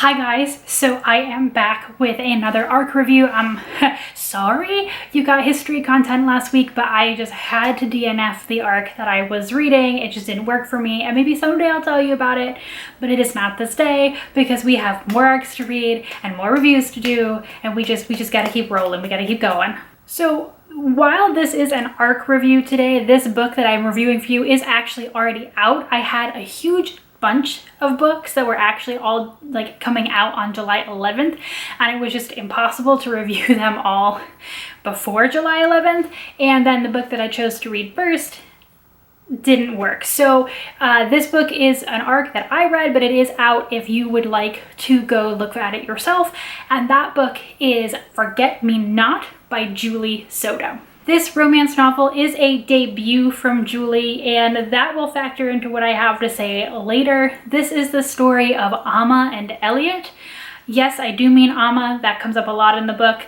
Hi guys, so I am back with another ARC review. I'm sorry you got history content last week, but I just had to DNF the ARC that I was reading. It just didn't work for me, and maybe someday I'll tell you about it, but it is not this day because we have more ARCs to read and more reviews to do, and we just gotta keep rolling. We gotta keep going. So while this is an ARC review today, this book that I'm reviewing for you is actually already out. I had a huge bunch of books that were actually all like coming out on July 11th, and it was just impossible to review them all before July 11th, and then the book that I chose to read first didn't work. So this book is an ARC that I read, but it is out if you would like to go look at it yourself, and that book is Forget Me Not by Julie Soto. This romance novel is a debut from Julie, and that will factor into what I have to say later. This is the story of Amma and Elliot. Yes, I do mean Amma. That comes up a lot in the book.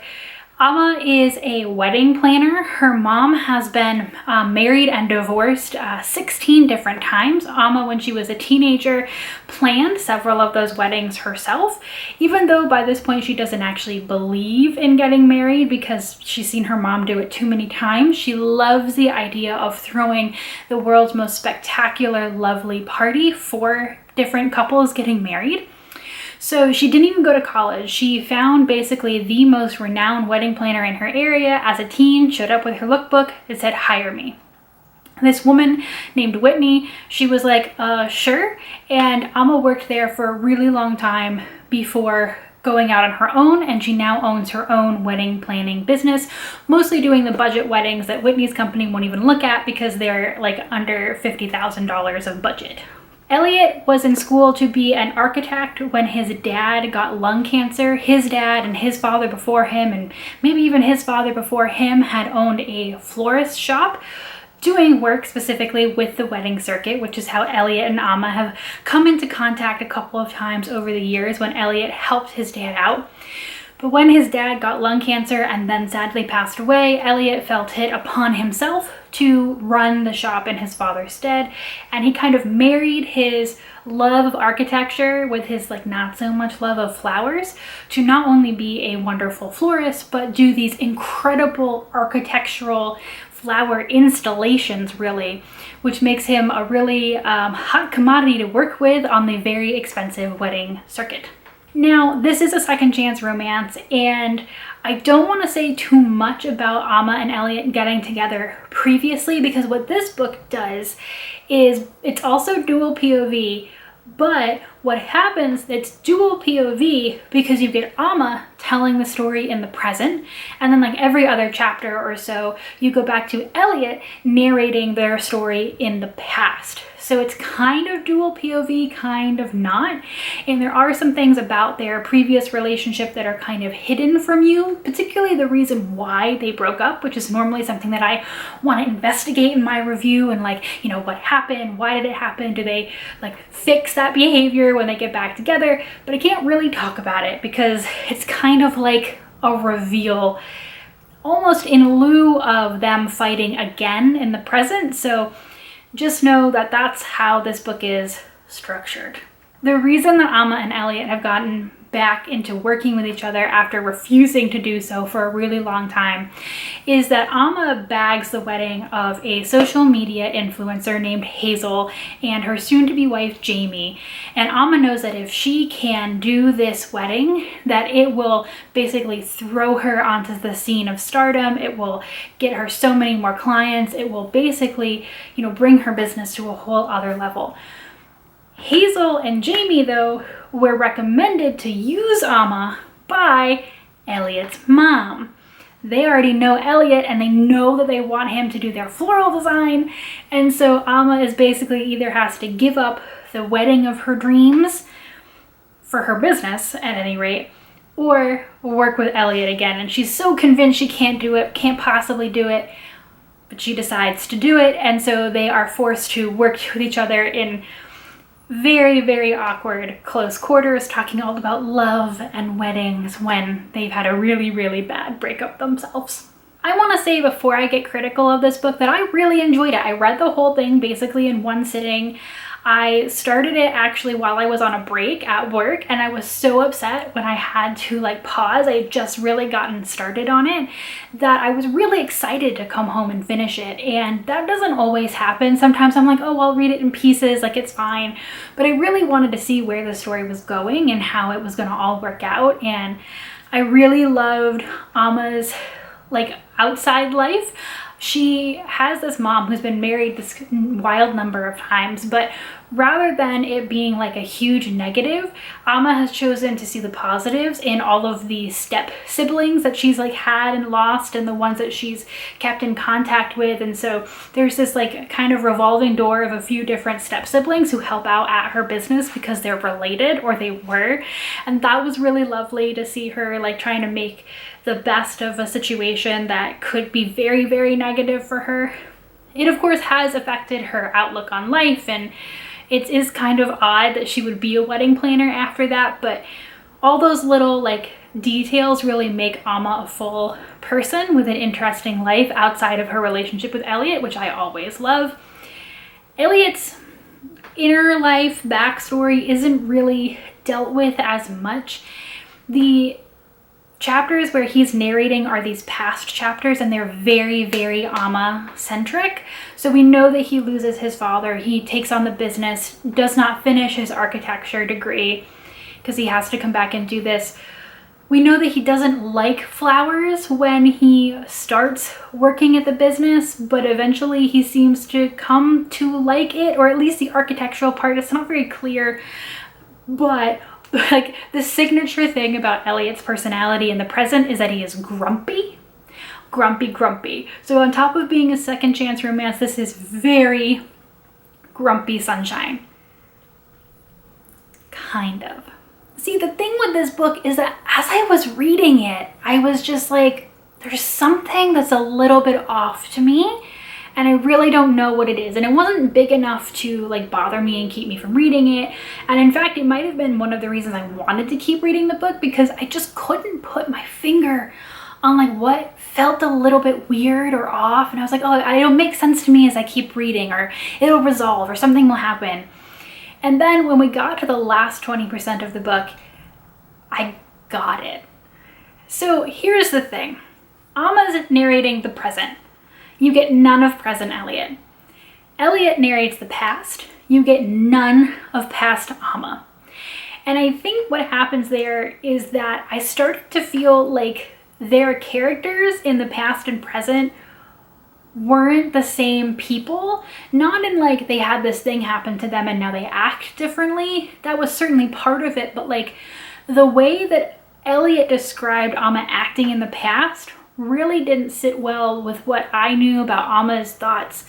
Amma is a wedding planner. Her mom has been married and divorced 16 different times. Amma, when she was a teenager, planned several of those weddings herself, even though by this point she doesn't actually believe in getting married because she's seen her mom do it too many times. She loves the idea of throwing the world's most spectacular, lovely party for different couples getting married. So she didn't even go to college. She found basically the most renowned wedding planner in her area as a teen, showed up with her lookbook that said, "Hire me." This woman named Whitney, she was like, sure. And Amma worked there for a really long time before going out on her own, and she now owns her own wedding planning business, mostly doing the budget weddings that Whitney's company won't even look at because they're like under $50,000 of budget. Elliot was in school to be an architect when his dad got lung cancer. His dad and his father before him, and maybe even his father before him, had owned a florist shop doing work specifically with the wedding circuit, which is how Elliot and Amma have come into contact a couple of times over the years when Elliot helped his dad out. But when his dad got lung cancer and then sadly passed away, Elliot felt it upon himself to run the shop in his father's stead, and he kind of married his love of architecture with his like not so much love of flowers to not only be a wonderful florist, but do these incredible architectural flower installations, really, which makes him a really hot commodity to work with on the very expensive wedding circuit. Now, this is a second chance romance, and I don't want to say too much about Amma and Elliot getting together previously, because what this book does is it's also dual POV, but what happens, it's dual POV because you get Amma telling the story in the present, and then like every other chapter or so, you go back to Elliot narrating their story in the past. So it's kind of dual POV, kind of not. And there are some things about their previous relationship that are kind of hidden from you, particularly the reason why they broke up, which is normally something that I want to investigate in my review, and like, you know, what happened? Why did it happen? Do they like fix that behavior when they get back together? But I can't really talk about it because it's kind of like a reveal, almost in lieu of them fighting again in the present. So just know that that's how this book is structured. The reason that Amma and Elliot have gotten back into working with each other after refusing to do so for a really long time is that Amma bags the wedding of a social media influencer named Hazel and her soon-to-be wife Jamie, and Amma knows that if she can do this wedding, that it will basically throw her onto the scene of stardom. It will get her so many more clients. It will basically, you know, bring her business to a whole other level. Hazel and Jamie, though, were recommended to use Amma by Elliot's mom. They already know Elliot, and they know that they want him to do their floral design, and so Amma is basically either has to give up the wedding of her dreams for her business, at any rate, or work with Elliot again. And she's so convinced she can't do it, can't possibly do it, but she decides to do it, and so they are forced to work with each other in very, very awkward close quarters, talking all about love and weddings when they've had a really, really bad breakup themselves. I want to say before I get critical of this book that I really enjoyed it. I read the whole thing basically in one sitting. I started it actually while I was on a break at work, and I was so upset when I had to like pause. I had just really gotten started on it that I was really excited to come home and finish it, and that doesn't always happen. Sometimes I'm like, oh, I'll read it in pieces, like it's fine, but I really wanted to see where the story was going and how it was going to all work out. And I really loved Amma's like outside life. She has this mom who's been married this wild number of times, but rather than it being like a huge negative, Amma has chosen to see the positives in all of the step siblings that she's like had and lost, and the ones that she's kept in contact with. And so there's this like kind of revolving door of a few different step siblings who help out at her business because they're related, or they were. And that was really lovely to see her like trying to make the best of a situation that could be very, very negative for her. It of course has affected her outlook on life, and it is kind of odd that she would be a wedding planner after that, but all those little like details really make Amma a full person with an interesting life outside of her relationship with Elliot, which I always love. Elliot's inner life backstory isn't really dealt with as much. The chapters where he's narrating are these past chapters, and they're very, very Amma centric. So we know that he loses his father, he takes on the business, does not finish his architecture degree because he has to come back and do this. We know that he doesn't like flowers when he starts working at the business, but eventually he seems to come to like it, or at least the architectural part. It's not very clear, but like the signature thing about Elliot's personality in the present is that he is grumpy. So on top of being a second chance romance, this is very grumpy sunshine. Kind of. See, the thing with this book is that as I was reading it, I was just like, there's something that's a little bit off to me, and I really don't know what it is. And it wasn't big enough to like bother me and keep me from reading it. And in fact, it might have been one of the reasons I wanted to keep reading the book, because I just couldn't put my finger on like what felt a little bit weird or off. And I was like, oh, it'll make sense to me as I keep reading, or it'll resolve, or something will happen. And then when we got to the last 20% of the book, I got it. So here's the thing. Amma's narrating the present. You get none of present Elliot. Elliot narrates the past. You get none of past Amma. And I think what happens there is that I started to feel like their characters in the past and present weren't the same people. Not in like they had this thing happen to them and now they act differently. That was certainly part of it, but like the way that Elliot described Amma acting in the past really didn't sit well with what I knew about Amma's thoughts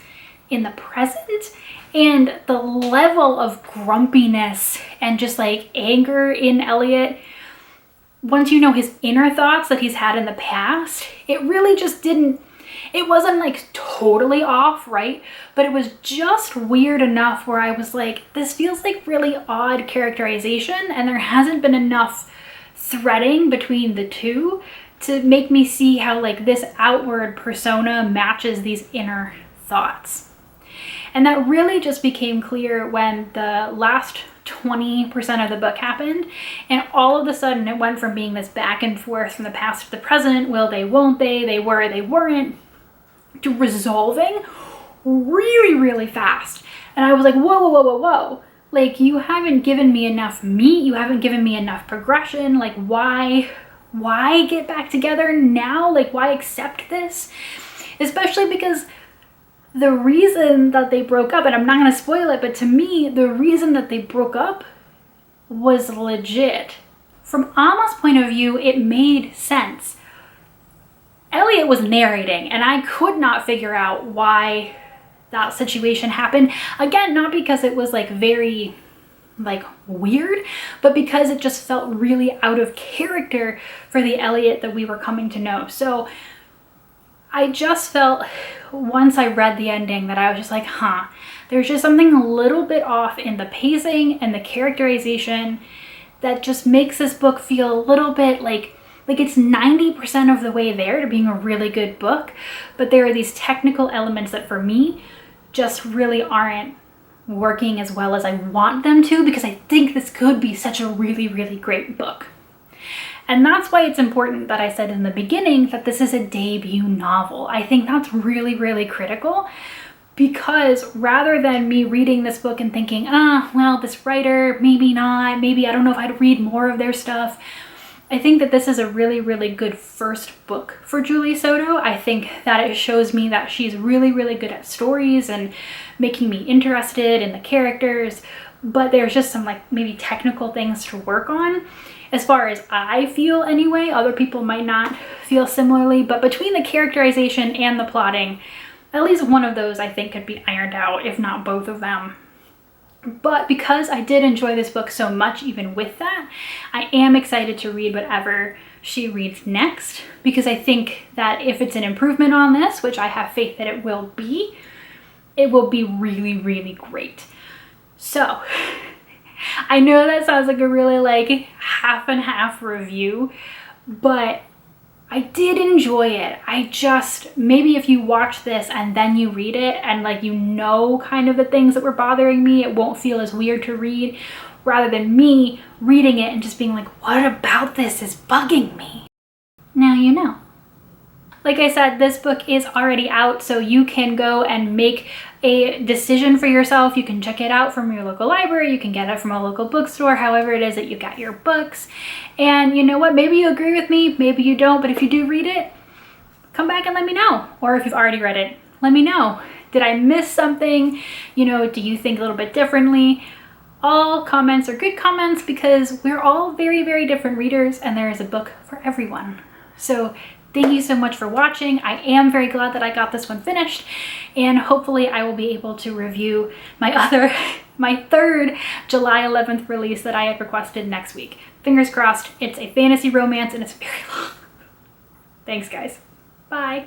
in the present. And the level of grumpiness and just like anger in Elliot, once you know his inner thoughts that he's had in the past, it really just didn't, it wasn't like totally off, right? But it was just weird enough where I was like, this feels like really odd characterization, and there hasn't been enough threading between the two to make me see how like this outward persona matches these inner thoughts. And that really just became clear when the last 20% of the book happened, and all of a sudden it went from being this back and forth from the past to the present, will they, won't they were, they weren't, to resolving really, really fast. And I was like, whoa. Like, you haven't given me enough meat, you haven't given me enough progression. Like, why get back together now? Like, why accept this? Especially because the reason that they broke up, and I'm not going to spoil it, but to me, the reason that they broke up was legit. From Amma's point of view, it made sense. Elliot was narrating, and I could not figure out why that situation happened. Again, not because it was like very like weird, but because it just felt really out of character for the Elliot that we were coming to know. So I just felt, once I read the ending, that I was just like, there's just something a little bit off in the pacing and the characterization that just makes this book feel a little bit like it's 90% of the way there to being a really good book, but there are these technical elements that for me just really aren't working as well as I want them to, because I think this could be such a really, really great book. And that's why it's important that I said in the beginning that this is a debut novel. I think that's really, really critical, because rather than me reading this book and thinking, well, this writer, maybe not, maybe I don't know if I'd read more of their stuff, I think that this is a really, really good first book for Julie Soto. I think that it shows me that she's really, really good at stories and making me interested in the characters, but there's just some like maybe technical things to work on. As far as I feel anyway, other people might not feel similarly, but between the characterization and the plotting, at least one of those I think could be ironed out, if not both of them. But because I did enjoy this book so much, even with that, I am excited to read whatever she reads next, because I think that if it's an improvement on this, which I have faith that it will be really, really great. So I know that sounds like a really like half and half review, but I did enjoy it. Maybe if you watch this and then you read it and like you know kind of the things that were bothering me, it won't feel as weird to read, rather than me reading it and just being like, what about this is bugging me? Now you know. Like I said, this book is already out, so you can go and make a decision for yourself. You can check it out from your local library, you can get it from a local bookstore, however it is that you got your books. And you know what, maybe you agree with me, maybe you don't, but if you do read it, come back and let me know. Or if you've already read it, let me know. Did I miss something? You know, do you think a little bit differently? All comments are good comments, because we're all very, very different readers, and there is a book for everyone. So thank you so much for watching. I am very glad that I got this one finished, and hopefully I will be able to review my third July 11th release that I had requested next week. Fingers crossed. It's a fantasy romance and it's very long. Thanks guys. Bye.